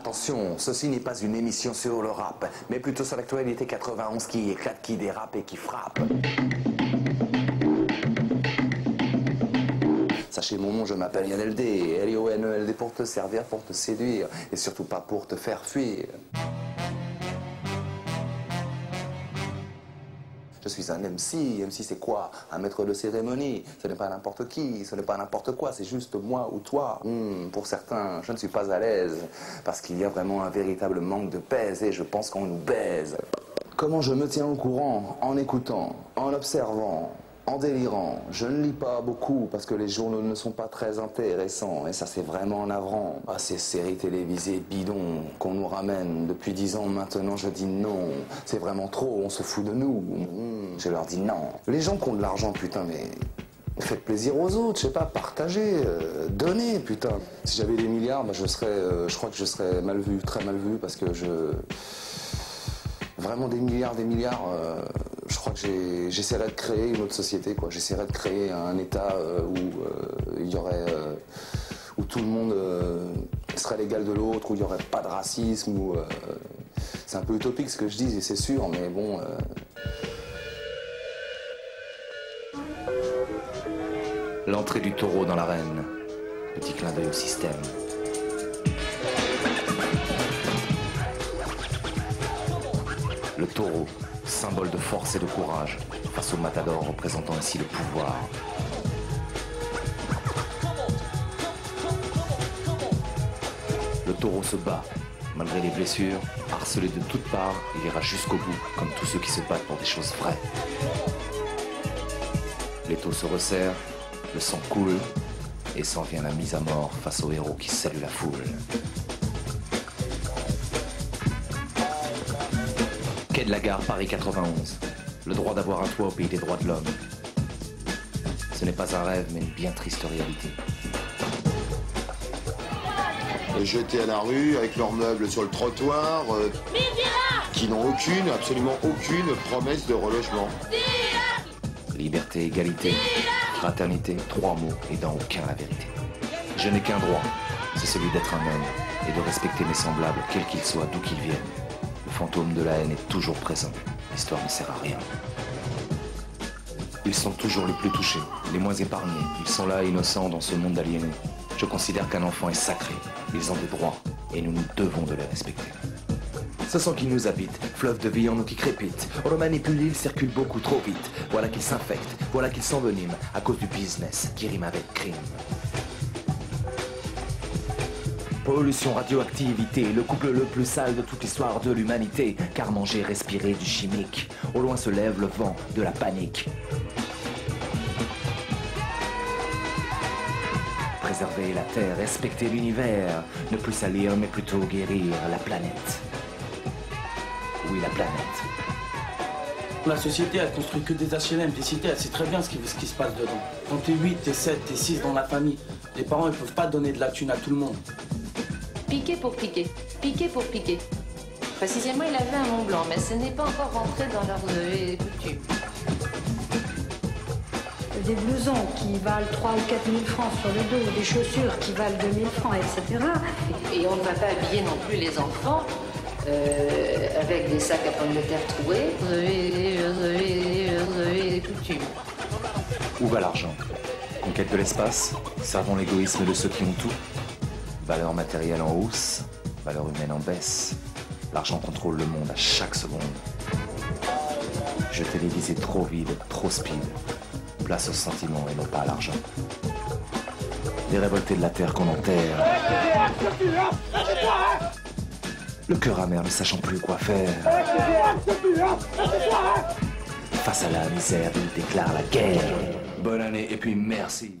Attention, ceci n'est pas une émission sur le rap, mais plutôt sur l'actualité 91 qui éclate, qui dérape et qui frappe. Sachez mon nom, je m'appelle Yann LD, L-I-O-N-E-L-D pour te servir, pour te séduire, et surtout pas pour te faire fuir. Je suis un MC. MC c'est quoi? Un maître de cérémonie. Ce n'est pas n'importe qui, ce n'est pas n'importe quoi, c'est juste moi ou toi. Pour certains, je ne suis pas à l'aise, parce qu'il y a vraiment un véritable manque de pèse et je pense qu'on nous baise. Comment je me tiens au courant? En écoutant, en observant, en délirant. Je ne lis pas beaucoup parce que les journaux ne sont pas très intéressants et ça c'est vraiment navrant. Ah, ces séries télévisées bidons qu'on nous ramène depuis 10 ans maintenant, je dis non. C'est vraiment trop, on se fout de nous. Je leur dis non. Les gens qui ont de l'argent, putain, mais faites plaisir aux autres, je sais pas, partagez, donnez, putain. Si j'avais des milliards, bah, je crois que je serais mal vu, très mal vu parce que vraiment des milliards, je crois que j'essaierais de créer une autre société, quoi. J'essaierais de créer un État où il y aurait, où tout le monde serait l'égal de l'autre, où il n'y aurait pas de racisme, où c'est un peu utopique ce que je dis, et c'est sûr, mais bon. L'entrée du taureau dans l'arène, petit clin d'œil au système. Le taureau, symbole de force et de courage, face au matador représentant ainsi le pouvoir. Le taureau se bat, malgré les blessures, harcelé de toutes parts, il ira jusqu'au bout, comme tous ceux qui se battent pour des choses vraies. L'étau se resserre, le sang coule, et s'en vient la mise à mort face au héros qui salue la foule. Quai de la Gare, Paris 91. Le droit d'avoir un toit au pays des droits de l'homme. Ce n'est pas un rêve, mais une bien triste réalité. Jetés à la rue, avec leurs meubles sur le trottoir, qui n'ont absolument aucune promesse de relogement. Liberté, égalité, fraternité, 3 mots et dans aucun la vérité. Je n'ai qu'un droit, c'est celui d'être un homme et de respecter mes semblables, quels qu'ils soient, d'où qu'ils viennent. Le fantôme de la haine est toujours présent. L'histoire ne sert à rien. Ils sont toujours les plus touchés, les moins épargnés. Ils sont là, innocents, dans ce monde aliéné. Je considère qu'un enfant est sacré. Ils ont des droits et nous nous devons de les respecter. Ce sang qui nous habite, fleuve de vie en nous qui crépite. On le manipule, il circule beaucoup trop vite. Voilà qu'il s'infecte, voilà qu'il s'envenime à cause du business qui rime avec crime. Pollution, radioactivité, le couple le plus sale de toute l'histoire de l'humanité. Car manger, respirer du chimique. Au loin se lève le vent de la panique. Préserver la terre, respecter l'univers. Ne plus salir mais plutôt guérir la planète. Oui, la planète. La société, elle construit que des HLM, des cités, elle sait très bien ce qui se passe dedans. Quand t'es 8, t'es 7, t'es 6 dans la famille, les parents, ils peuvent pas donner de la thune à tout le monde. Piquer pour piquer, piquer pour piquer. Précisément, il avait un Mont Blanc, mais ce n'est pas encore rentré dans leurs coutumes. Des blousons qui valent 3 ou 4 000 francs sur le dos, des chaussures qui valent 2 000 francs, etc. Et on ne va pas habiller non plus les enfants avec des sacs à pommes de terre troués. Vous avez les coutumes. Où va l'argent? Conquête de l'espace? Servons l'égoïsme de ceux qui ont tout? Valeur matérielle en hausse, valeur humaine en baisse. L'argent contrôle le monde à chaque seconde. Je télévisais trop vide, trop speed. Place au sentiment et non pas à l'argent. Les révoltés de la terre qu'on enterre. Le cœur amer ne sachant plus quoi faire. Face à la misère, il déclare la guerre. Bonne année et puis merci.